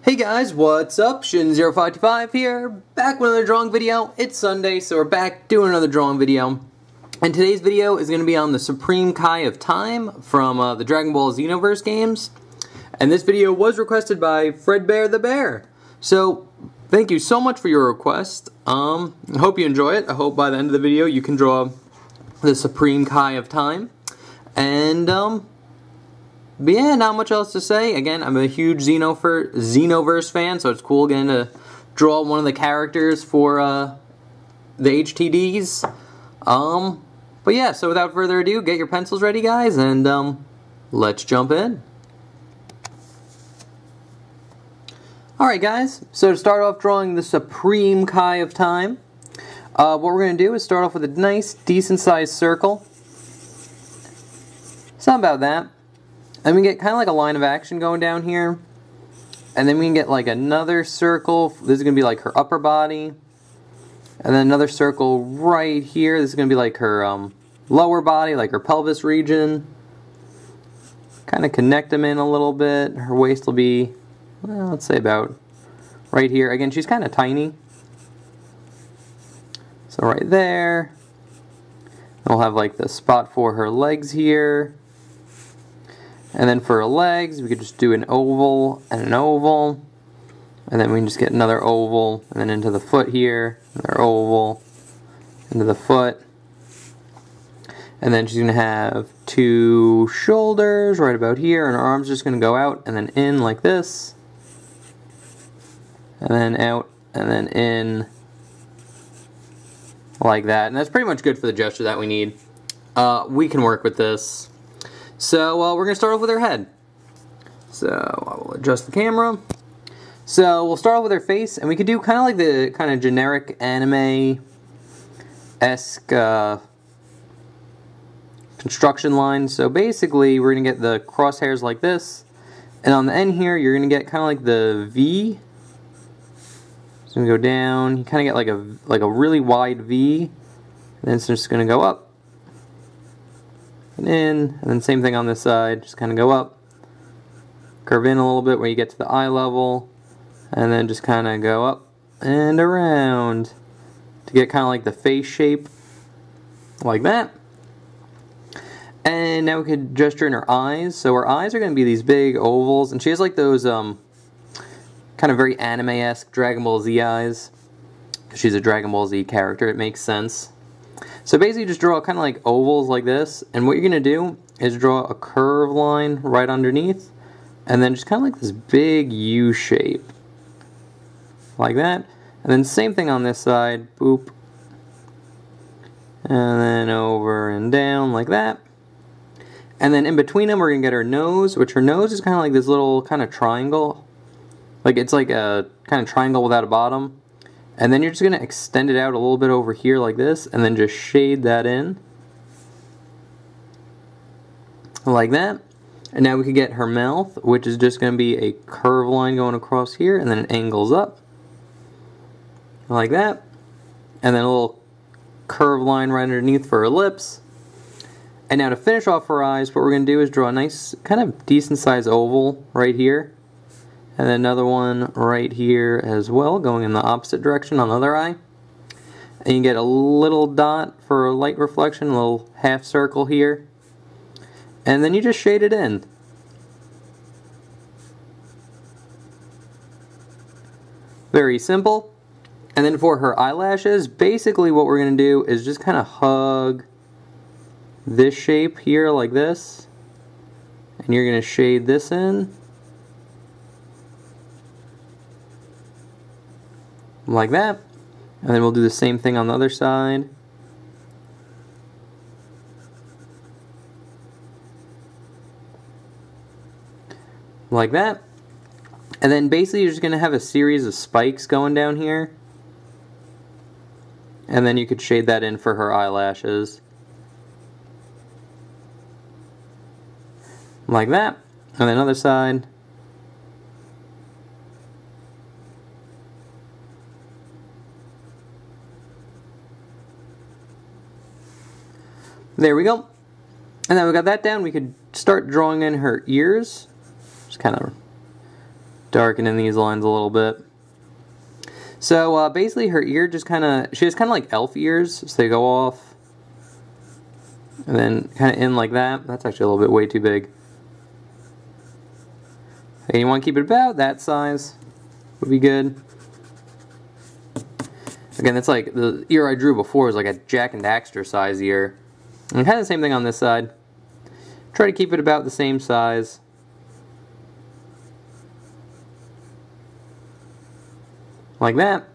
Hey guys, what's up? Shin0525 here, back with another drawing video. It's Sunday, so we're back doing another drawing video. And today's video is going to be on the Supreme Kai of Time from the Dragon Ball Xenoverse games. And this video was requested by Fredbear the Bear. So, thank you so much for your request. I hope you enjoy it. I hope by the end of the video you can draw the Supreme Kai of Time. And, but yeah, not much else to say. Again, I'm a huge Xenoverse fan, so it's cool getting to draw one of the characters for the HTDs. But yeah, so without further ado, get your pencils ready, guys, and let's jump in. Alright, guys, so to start off drawing the Supreme Kai of Time, what we're going to do is start off with a nice, decent-sized circle. Something about that. And we get kind of like a line of action going down here. And then we can get like another circle. This is going to be like her upper body. And then another circle right here. This is going to be like her lower body, like her pelvis region. Kind of connect them in a little bit. Her waist will be, well, let's say about right here. Again, she's kind of tiny. So right there. We'll have like the spot for her legs here. And then for her legs, we could just do an oval and an oval. And then we can just get another oval, and then into the foot here, another oval, into the foot. And then she's going to have two shoulders right about here, and her arms just going to go out and then in like this. And then out, and then in like that. And that's pretty much good for the gesture that we need. We can work with this. So we're going to start off with her head. So I will adjust the camera. So we'll start off with her face, and we could do kind of like the kind of generic anime-esque construction line. So basically we're going to get the crosshairs like this, and on the end here you're going to get kind of like the V. It's going to go down. You kind of get like a really wide V, and then it's just going to go up. And in, and then same thing on this side, just kind of go up, curve in a little bit where you get to the eye level, and then just kind of go up and around to get kind of like the face shape, like that. And now we could gesture in her eyes. So her eyes are going to be these big ovals, and she has like those kind of very anime-esque Dragon Ball Z eyes. She's a Dragon Ball Z character, it makes sense. So basically just draw kind of like ovals like this, and what you're going to do is draw a curve line right underneath, and then just kind of like this big U shape, like that. And then same thing on this side, boop, and then over and down like that. And then in between them we're going to get her nose, which her nose is kind of like this little kind of triangle, like it's like a kind of triangle without a bottom. And then you're just going to extend it out a little bit over here like this, and then just shade that in. Like that. And now we can get her mouth, which is just going to be a curve line going across here, and then it angles up. Like that. And then a little curve line right underneath for her lips. And now to finish off her eyes, what we're going to do is draw a nice, kind of decent sized oval right here. And then another one right here as well, going in the opposite direction on the other eye. And you get a little dot for a light reflection, a little half circle here. And then you just shade it in. Very simple. And then for her eyelashes, basically what we're going to do is just kind of hug this shape here like this. And you're going to shade this in. Like that. And then we'll do the same thing on the other side. Like that. And then basically you're just going to have a series of spikes going down here. And then you could shade that in for her eyelashes. Like that. And then other side. There we go. And then we got that down. We could start drawing in her ears. Just kind of darken in these lines a little bit. So basically her ear just she has kind of like elf ears, so they go off and then kind of in like that. That's actually a little bit way too big. And you want to keep it about that size would be good. Again, that's like the ear I drew before is like a Jack and Daxter size ear. And kind of the same thing on this side. Try to keep it about the same size. Like that.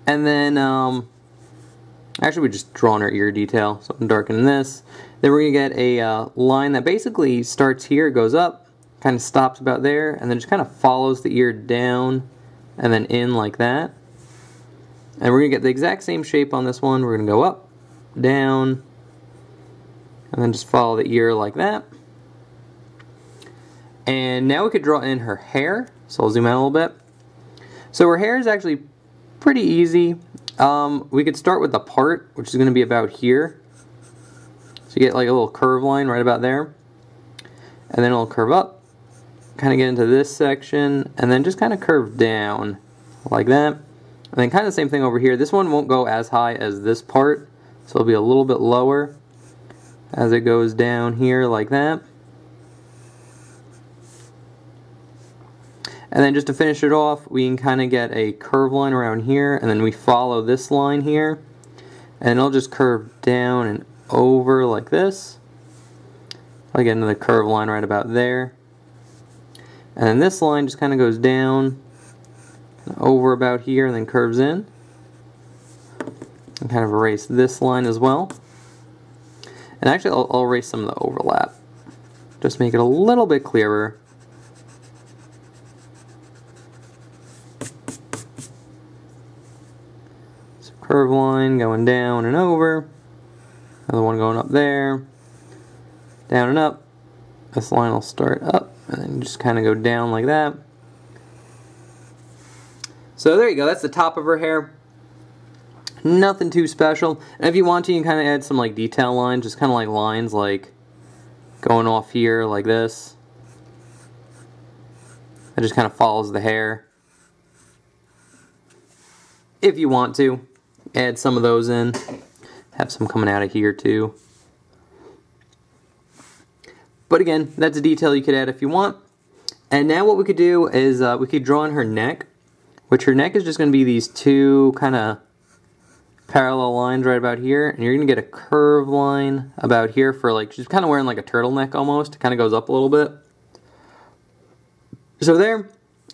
And then, actually we just draw on our ear detail, so I'm darkening this. Then we're going to get a line that basically starts here, goes up, kind of stops about there, and then just kind of follows the ear down and then in like that. And we're going to get the exact same shape on this one. We're going to go up, down, and then just follow the ear like that. And now we could draw in her hair, so I'll zoom out a little bit. So her hair is actually pretty easy. We could start with the part, which is going to be about here. So you get like a little curve line right about there. And then it'll curve up, kind of get into this section, and then just kind of curve down like that. And then kind of the same thing over here. This one won't go as high as this part, so it'll be a little bit lower as it goes down here like that. And then just to finish it off, we can kind of get a curve line around here, and then we follow this line here, and it'll just curve down and over like this. I'll get another curve line right about there. And then this line just kind of goes down, over about here, and then curves in. And kind of erase this line as well. And actually I'll erase some of the overlap. Just make it a little bit clearer. So curve line going down and over. Another one going up there. Down and up. This line will start up and then just kind of go down like that. So there you go, that's the top of her hair. Nothing too special. And if you want to, you can kind of add some like detail lines, just kind of like lines like going off here like this. It just kind of follows the hair. If you want to, add some of those in. Have some coming out of here too. But again, that's a detail you could add if you want. And now what we could do is we could draw on her neck, which her neck is just going to be these two kind of parallel lines right about here, and you're going to get a curve line about here for like, she's kind of wearing like a turtleneck almost. It kind of goes up a little bit. So there,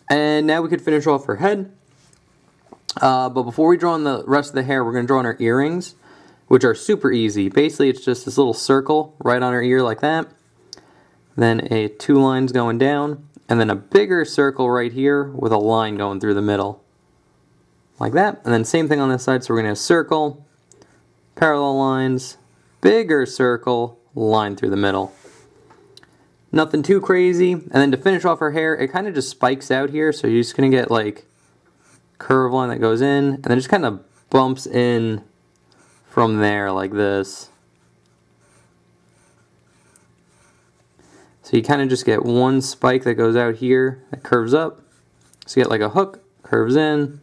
and now we could finish off her head. But before we draw on the rest of the hair, we're going to draw on her earrings, which are super easy. Basically, it's just this little circle right on her ear like that. Then two lines going down, and then a bigger circle right here with a line going through the middle. Like that. And then same thing on this side, so we're going to have circle, parallel lines, bigger circle, line through the middle. Nothing too crazy. And then to finish off her hair, it kind of just spikes out here, so you're just going to get like curve line that goes in, and then just kind of bumps in from there like this. So you kind of just get one spike that goes out here that curves up. So you get like a hook, curves in,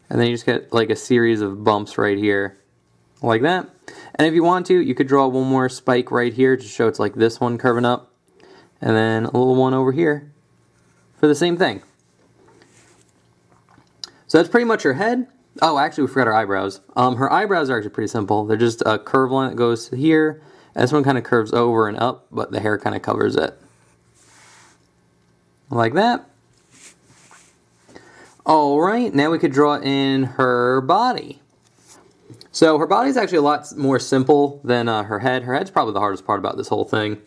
and then you just get like a series of bumps right here, like that. And if you want to, you could draw one more spike right here to show it's like this one curving up, and then a little one over here for the same thing. So that's pretty much her head. Oh, actually we forgot her eyebrows. Her eyebrows are actually pretty simple. They're just a curve line that goes here. This one kind of curves over and up, but the hair kind of covers it. Like that. Alright, now we could draw in her body. So her body is actually a lot more simple than her head. Her head's probably the hardest part about this whole thing.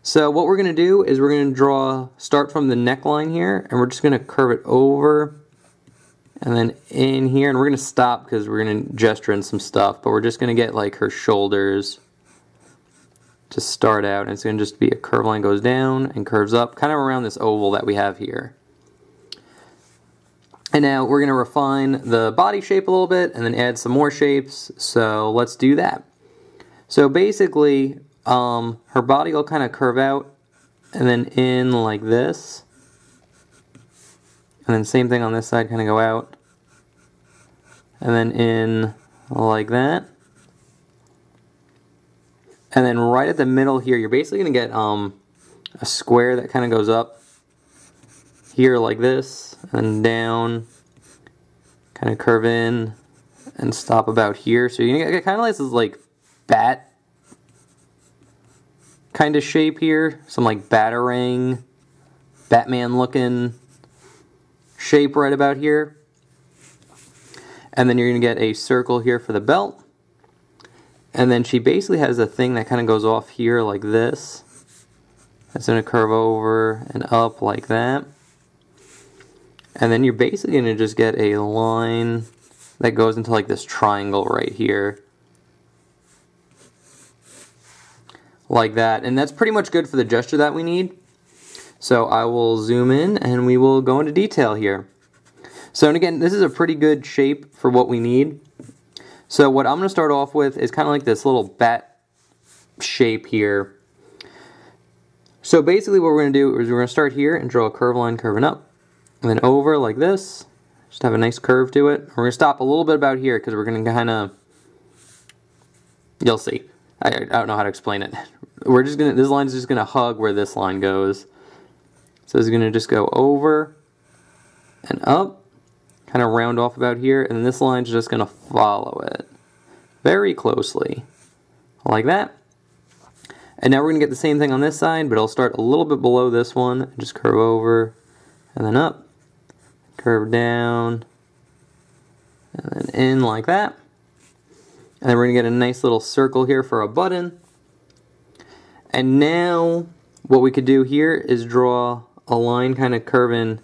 So what we're going to do is we're going to start from the neckline here, and we're just going to curve it over and then in here, and we're going to stop because we're going to gesture in some stuff, but we're just going to get like her shoulders to start out, and it's going to just be a curve line goes down and curves up, kind of around this oval that we have here. And now we're going to refine the body shape a little bit and then add some more shapes, so let's do that. So basically, her body will kind of curve out and then in like this. And then same thing on this side, kind of go out. And then in like that. And then right at the middle here, you're basically going to get a square that kind of goes up here like this, and down, kind of curve in, and stop about here. So you're going to get kind of like this like bat kind of shape here. Some like Batarang, Batman looking shape right about here. And then you're going to get a circle here for the belt. And then she basically has a thing that kind of goes off here like this. That's going to curve over and up like that. And then you're basically going to just get a line that goes into like this triangle right here. Like that. And that's pretty much good for the gesture that we need. So I will zoom in and we will go into detail here. So, and again, this is a pretty good shape for what we need. So what I'm going to start off with is kind of like this little bat shape here. So basically what we're going to do is we're going to start here and draw a curved line curving up. And then over like this. Just have a nice curve to it. We're going to stop a little bit about here because we're going to kind of, you'll see. I don't know how to explain it. We're just going to, this line's just going to hug where this line goes. So it's going to just go over and up. Kind of round off about here, and then this line's just going to follow it very closely, like that. And now we're going to get the same thing on this side, but it'll start a little bit below this one, and just curve over, and then up, curve down, and then in like that. And then we're going to get a nice little circle here for a button. And now what we could do here is draw a line kind of curving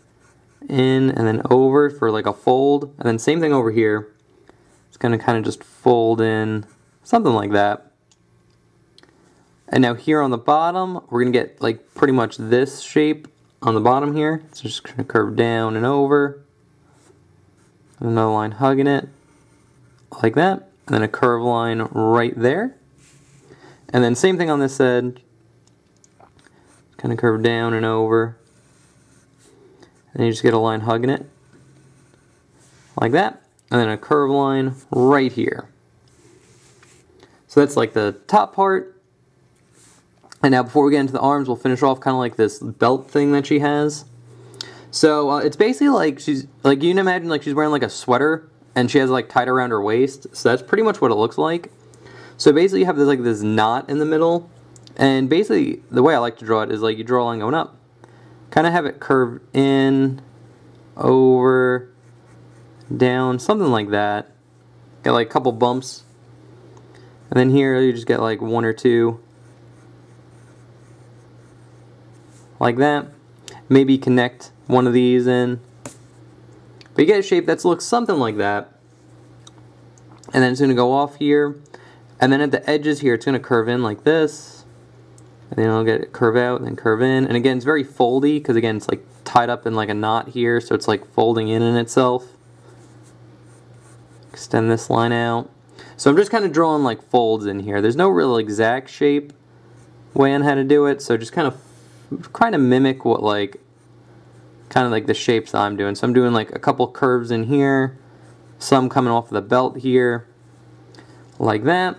in and then over for like a fold, and then same thing over here. It's going to kind of just fold in, something like that. And now here on the bottom, we're going to get like pretty much this shape on the bottom here. So just going to curve down and over. Another line hugging it, like that. And then a curved line right there. And then same thing on this side. Kind of curve down and over. And you just get a line hugging it, like that, and then a curved line right here. So that's like the top part. And now before we get into the arms, we'll finish off kind of like this belt thing that she has. So it's basically like she's, like you can imagine like she's wearing like a sweater, and she has like tied around her waist. So that's pretty much what it looks like. So basically you have this like this knot in the middle, and basically the way I like to draw it is like you draw a line going up. Kind of have it curve in, over, down, something like that. Get like a couple bumps. And then here you just get like one or two. Like that. Maybe connect one of these in. But you get a shape that looks something like that. And then it's going to go off here. And then at the edges here it's going to curve in like this. And then I'll get it curve out and then curve in. And again, it's very foldy because again, it's like tied up in like a knot here, so it's like folding in itself. Extend this line out. So I'm just kind of drawing like folds in here. There's no real exact shape way on how to do it, so just kind of mimic what like kind of like the shapes that I'm doing. So I'm doing like a couple curves in here, some coming off of the belt here, like that.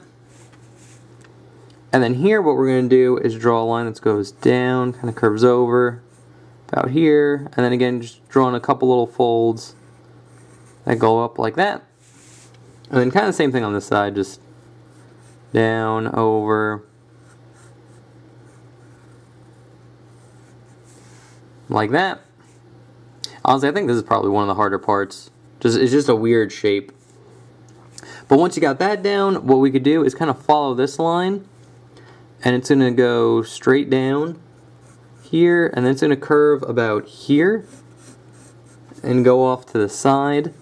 And then here what we're going to do is draw a line that goes down, kind of curves over, about here, and then again just drawing a couple little folds that go up like that. And then kind of the same thing on this side, just down, over, like that. Honestly, I think this is probably one of the harder parts. It's just a weird shape. But once you got that down, what we could do is kind of follow this line. And it's going to go straight down here, and then it's going to curve about here and go off to the side.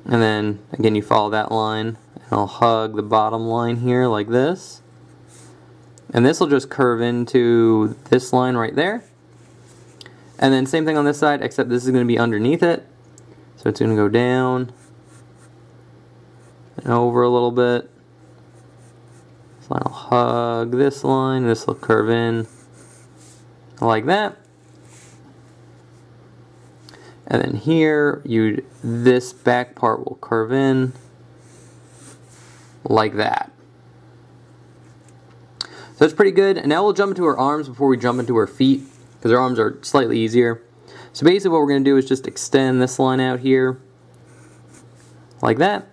And then again you follow that line, and I'll hug the bottom line here like this. And this will just curve into this line right there. And then same thing on this side, except this is going to be underneath it. So it's going to go down and over a little bit. So I'll hug this line, this will curve in like that. And then here, this back part will curve in like that. So it's pretty good. And now we'll jump into her arms before we jump into her feet, because her arms are slightly easier. So basically what we're going to do is just extend this line out here like that.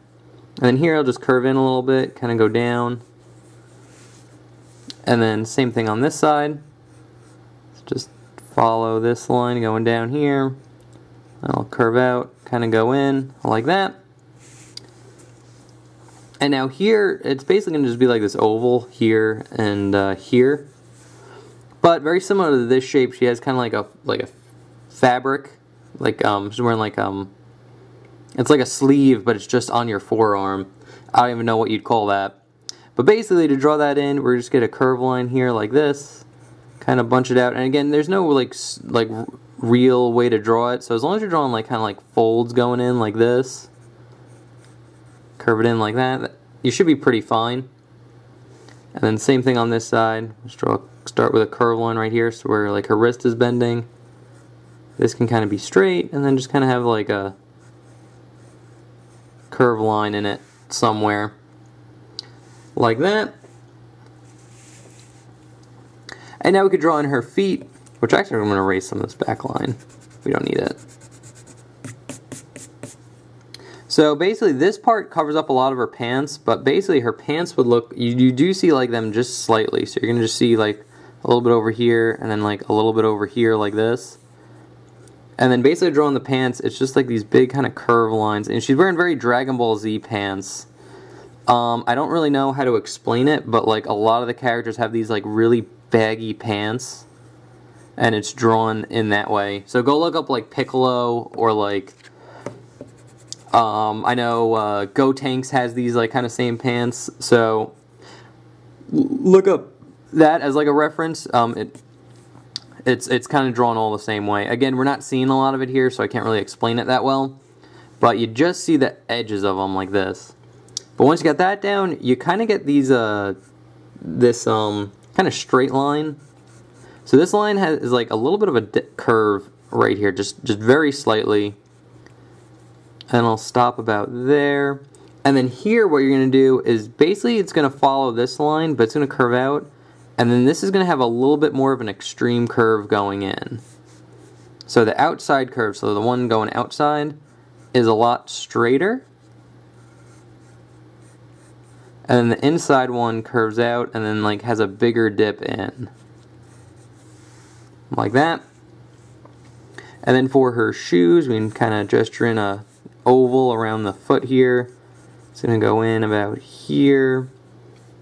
And then here I'll just curve in a little bit, kind of go down. And then same thing on this side. So just follow this line going down here. I'll curve out, kind of go in like that. And now here, it's basically going to just be like this oval here and here. But very similar to this shape, she has kind of like a fabric. Like she's wearing like it's like a sleeve, but it's just on your forearm. I don't even know what you'd call that. But basically, to draw that in, we're just get a curve line here like this, kind of bunch it out. And again, there's no like real way to draw it. So as long as you're drawing like kind of like folds going in like this, curve it in like that, you should be pretty fine. And then same thing on this side. Start with a curve line right here, so where like her wrist is bending. This can kind of be straight, and then just kind of have like a curve line in it somewhere. Like that. And now we could draw in her feet, which actually I'm going to erase some of this back line. We don't need it. So basically this part covers up a lot of her pants, but basically her pants would look, you do see like them just slightly. So you're going to just see like a little bit over here and then like a little bit over here like this. And then basically drawing the pants, it's just like these big kind of curve lines. And she's wearing very Dragon Ball Z pants. I don't really know how to explain it, but like a lot of the characters have these like really baggy pants. And it's drawn in that way. So go look up like Piccolo or like, I know Gotenks has these like kind of same pants. So look up that as like a reference. It's kind of drawn all the same way. Again, we're not seeing a lot of it here, so I can't really explain it that well. But you just see the edges of them like this. But once you get that down, you kind of get these this kind of straight line. So this line is like a little bit of a curve right here, just very slightly. And I'll stop about there. And then here what you're going to do is basically it's going to follow this line, but it's going to curve out. And then this is going to have a little bit more of an extreme curve going in. So the outside curve, so the one going outside, is a lot straighter. And then the inside one curves out and then like has a bigger dip in. Like that. And then for her shoes, we can kind of gesture in a oval around the foot here. It's going to go in about here.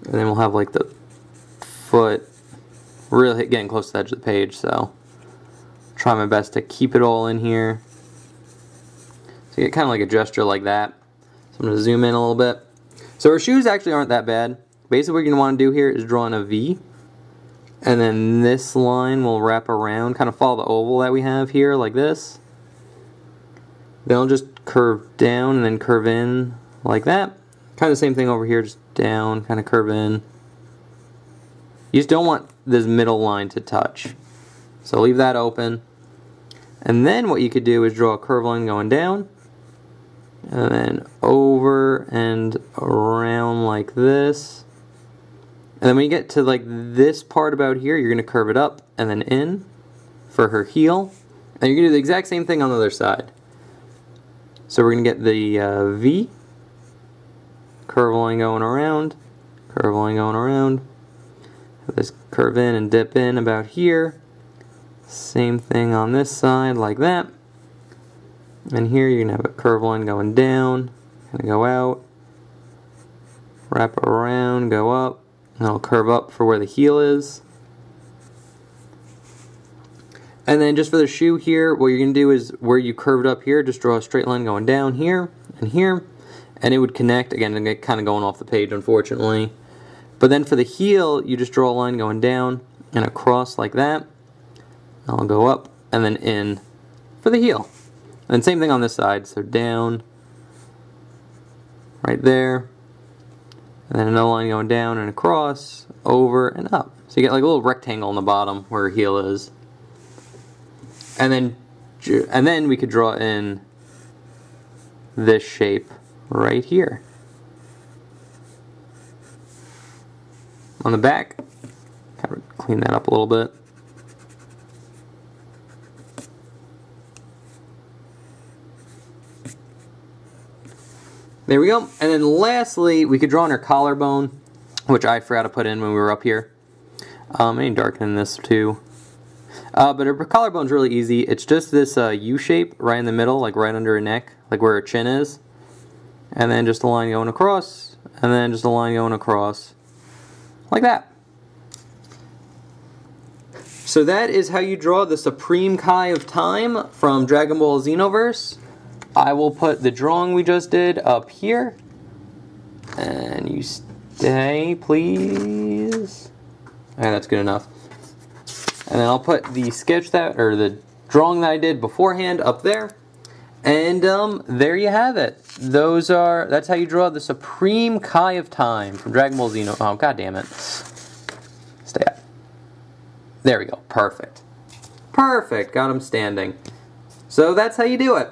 And then we'll have like the foot really getting close to the edge of the page, so try my best to keep it all in here. So you get kind of like a gesture like that. So I'm going to zoom in a little bit. So her shoes actually aren't that bad. Basically what you're going to want to do here is draw in a V. And then this line will wrap around, kind of follow the oval that we have here like this. Then I'll just curve down and then curve in like that. Kind of the same thing over here, just down, kind of curve in. You just don't want this middle line to touch. So leave that open. And then what you could do is draw a curve line going down. And then over and around like this. And then when you get to like this part about here, you're going to curve it up and then in for her heel. And you're going to do the exact same thing on the other side. So we're going to get the V. Curve line going around. Curve line going around. This curve in and dip in about here. Same thing on this side like that. And here you're going to have a curve line going down, kind of go out, wrap around, go up, and it'll curve up for where the heel is. And then just for the shoe here, what you're going to do is where you curved up here, just draw a straight line going down here and here, and it would connect. Again, I'm kind of going off the page, unfortunately. But then for the heel, you just draw a line going down and across like that. I'll go up and then in for the heel. And same thing on this side, so down, right there, and then another line going down and across, over and up. So you get like a little rectangle on the bottom where her heel is. And then And then we could draw in this shape right here. On the back, kind of clean that up a little bit. There we go. And then lastly, we could draw in her collarbone, which I forgot to put in when we were up here. I need to darken this too. But her collarbone's really easy. It's just this U shape right in the middle, like right under her neck, like where her chin is. And then just a line going across, and then just a line going across, like that. So that is how you draw the Supreme Kai of Time from Dragon Ball Xenoverse. I will put the drawing we just did up here. And you stay, please. Alright, that's good enough. And then I'll put the sketch that, or the drawing that I did beforehand up there. And there you have it. That's how you draw the Supreme Kai of Time from Dragon Ball Xeno. Oh, god damn it. Stay up. There we go. Perfect. Perfect. Got him standing. So that's how you do it.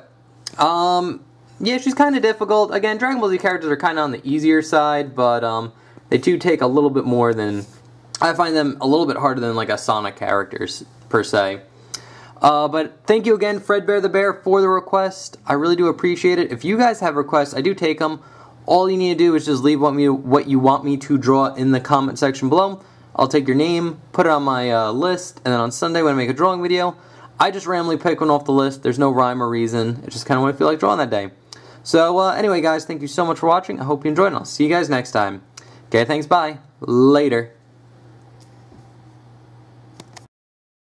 Yeah, she's kind of difficult. Again, Dragon Ball Z characters are kind of on the easier side, but they do take a little bit more than... I find them a little bit harder than like a Sonic characters, per se. But thank you again, Fredbear the Bear, for the request. I really do appreciate it. If you guys have requests, I do take them. All you need to do is just leave what you want me to draw in the comment section below. I'll take your name, put it on my list, and then on Sunday when I make a drawing video, I just randomly pick one off the list. There's no rhyme or reason. It's just kind of what I feel like drawing that day. So anyway, guys, thank you so much for watching. I hope you enjoyed, and I'll see you guys next time. Okay, thanks, bye. Later.